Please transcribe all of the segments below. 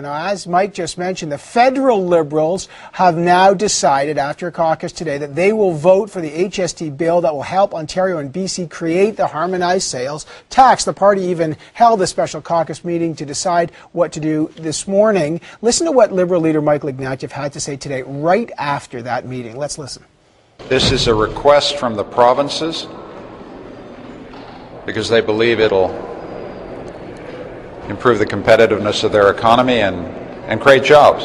Now, as Mike just mentioned, the federal Liberals have now decided after a caucus today that they will vote for the HST bill that will help Ontario and BC create the harmonized sales tax. The party even held a special caucus meeting to decide what to do this morning. Listen to what Liberal leader Michael Ignatieff had to say today right after that meeting. Let's listen. This is a request from the provinces because they believe it'll improve the competitiveness of their economy and create jobs.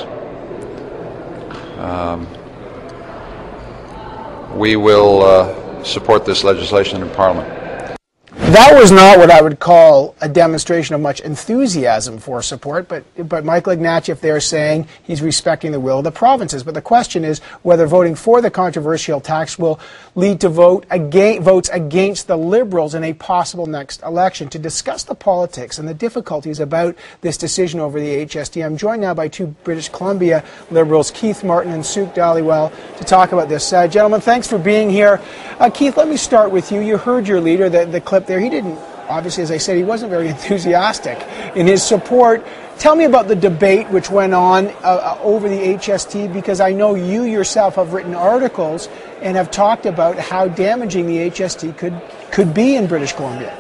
We will support this legislation in Parliament. That was not what I would call a demonstration of much enthusiasm for support, but Michael Ignatieff there saying he's respecting the will of the provinces. But the question is whether voting for the controversial tax will lead to votes against the Liberals in a possible next election. To discuss the politics and the difficulties about this decision over the HST, I'm joined now by two British Columbia Liberals, Keith Martin and Suk Dhaliwal, to talk about this. Gentlemen, thanks for being here. Keith, let me start with you. You heard your leader, the clip there. He didn't, obviously, as I said, he wasn't very enthusiastic in his support. Tell me about the debate which went on over the HST, because I know you yourself have written articles and have talked about how damaging the HST could be in British Columbia.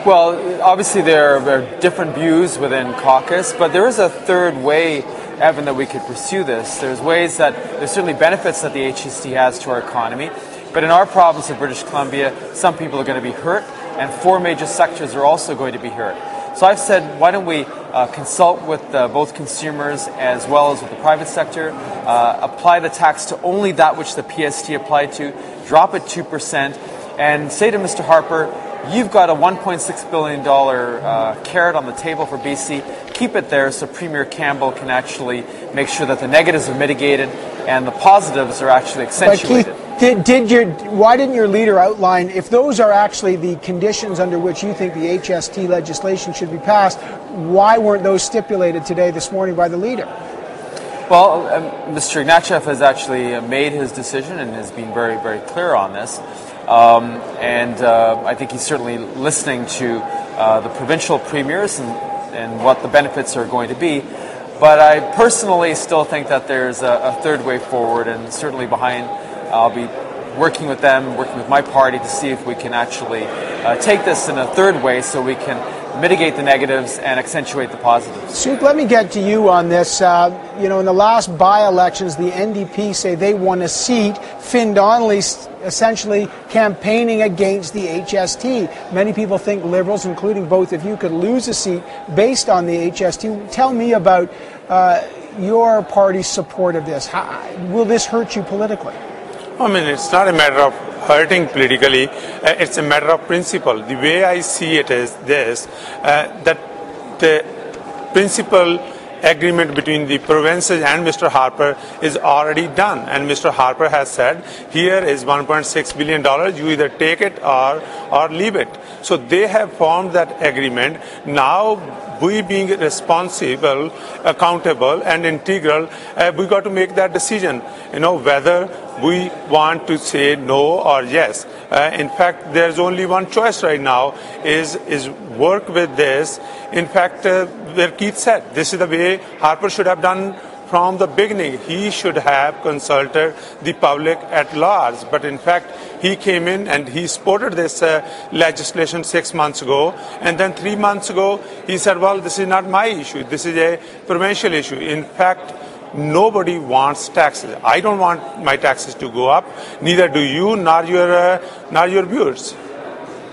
Well, obviously there are different views within caucus, but there is a third way, Evan, that we could pursue this. There's certainly benefits that the HST has to our economy, but in our province of British Columbia, some people are going to be hurt, and four major sectors are also going to be hurt. So I've said, why don't we consult with both consumers as well as with the private sector, apply the tax to only that which the PST applied to, drop it 2%, and say to Mr. Harper, you've got a $1.6 billion carrot on the table for BC. Keep it there so Premier Campbell can actually make sure that the negatives are mitigated and the positives are actually accentuated. But Keith, why didn't your leader outline, if those are actually the conditions under which you think the HST legislation should be passed, why weren't those stipulated today, this morning, by the leader? Well, Mr. Ignatieff has actually made his decision and has been very, very clear on this. I think he's certainly listening to the provincial premiers and what the benefits are going to be. But I personally still think that there's a third way forward, and certainly I'll be working with them, working with my party to see if we can actually take this in a third way so we can mitigate the negatives and accentuate the positives. Suk, let me get to you on this. In the last by-elections, the NDP say they won a seat. Finn Donnelly essentially campaigning against the HST. Many people think Liberals, including both of you, could lose a seat based on the HST. Tell me about your party's support of this. Will this hurt you politically? I mean, it's not a matter of hurting politically, it's a matter of principle. The way I see it is this, that the principal agreement between the provinces and Mr. Harper is already done, and Mr. Harper has said, here is $1.6 billion, you either take it or leave it. So they have formed that agreement. Now, we being responsible, accountable and integral, we got to make that decision, whether we want to say no or yes. In fact, there's only one choice right now, is work with this. In fact, where Keith said, this is the way Harper should have done from the beginning. He should have consulted the public at large. But in fact, he came in and he supported this legislation 6 months ago. And then 3 months ago, he said, well, this is not my issue. This is a provincial issue. In fact, nobody wants taxes. I don't want my taxes to go up. Neither do you, nor your viewers.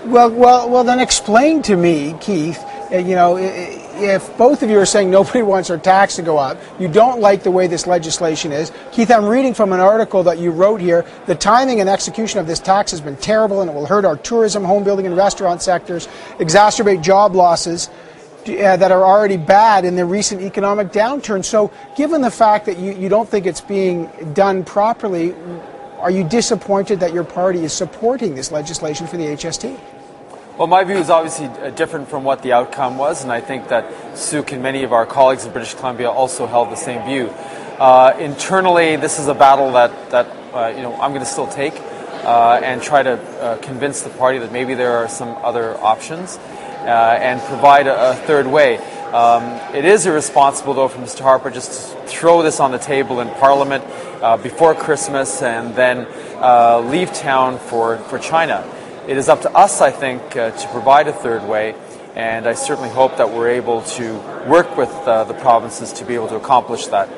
Well, then explain to me, Keith, if both of you are saying nobody wants their tax to go up, you don't like the way this legislation is. Keith, I'm reading from an article that you wrote here. The timing and execution of this tax has been terrible, and it will hurt our tourism, home building and restaurant sectors, exacerbate job losses that are already bad in the recent economic downturn. So given the fact that you don't think it's being done properly, are you disappointed that your party is supporting this legislation for the HST? Well, my view is obviously different from what the outcome was, and I think that Suk and many of our colleagues in British Columbia also held the same view. Internally, this is a battle that I'm going to still take and try to convince the party that maybe there are some other options and provide a third way. It is irresponsible, though, for Mr. Harper just to throw this on the table in Parliament before Christmas and then leave town for China. It is up to us, I think, to provide a third way, and I certainly hope that we're able to work with the provinces to be able to accomplish that.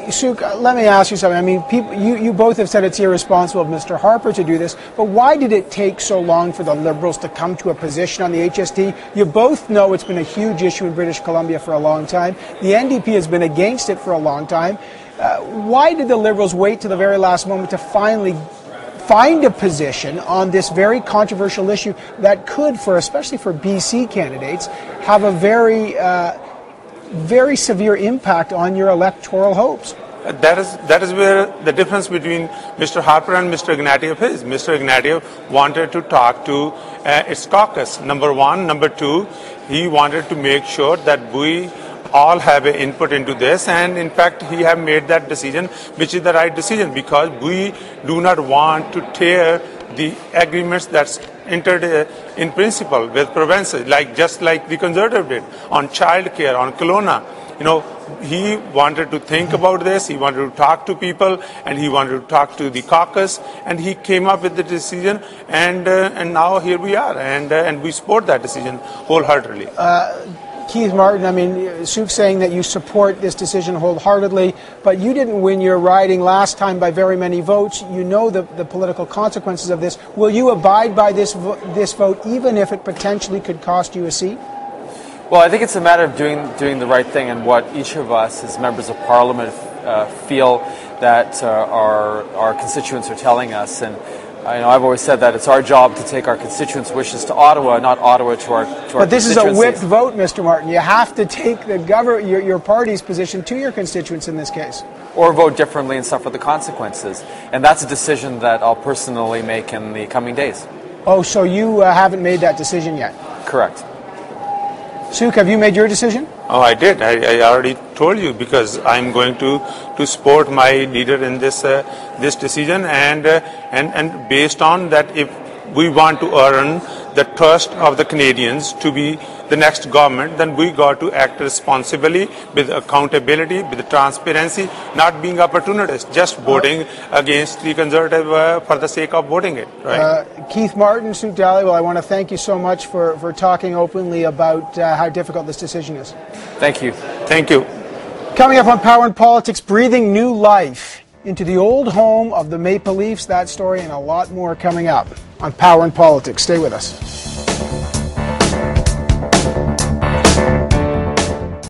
Suk, let me ask you something. I mean, you both have said it's irresponsible of Mr. Harper to do this, but why did it take so long for the Liberals to come to a position on the HST? You both know it's been a huge issue in British Columbia for a long time. The NDP has been against it for a long time. Why did the Liberals wait to the very last moment to finally find a position on this very controversial issue that could, especially for BC candidates, have a very severe impact on your electoral hopes? That is where the difference between Mr. Harper and Mr. Ignatieff is. Mr. Ignatieff wanted to talk to its caucus, number one. Number two, he wanted to make sure that we all have an input into this, and in fact he have made that decision, which is the right decision, because we do not want to tear the agreements that's entered in principle with provinces, just like the Conservative did on childcare, on Kelowna. You know, he wanted to think about this, he wanted to talk to people, and he wanted to talk to the caucus, and he came up with the decision, and now here we are, and we support that decision wholeheartedly. Keith Martin, I mean, Suk's saying that you support this decision wholeheartedly, but you didn't win your riding last time by very many votes. You know the political consequences of this. Will you abide by this vote, even if it potentially could cost you a seat? Well, I think it's a matter of doing the right thing, and what each of us as members of Parliament feel that our constituents are telling us. And I've always said that it's our job to take our constituents' wishes to Ottawa, not Ottawa to our But this is a whipped vote, Mr. Martin. You have to take your party's position to your constituents in this case. Or vote differently and suffer the consequences. And that's a decision that I'll personally make in the coming days. Oh, so you haven't made that decision yet? Correct. Suk, have you made your decision? Oh, I did. I already told you, because I'm going to support my leader in this decision, and based on that, if we want to earn the trust of the Canadians to be the next government, then we got to act responsibly, with accountability, with transparency, not being opportunists, just voting against the Conservative for the sake of voting it. Right? Keith Martin, Suk Dhaliwal, I want to thank you so much for talking openly about how difficult this decision is. Thank you. Thank you. Coming up on Power and Politics, breathing new life into the old home of the Maple Leafs. That story and a lot more coming up on Power and Politics. Stay with us.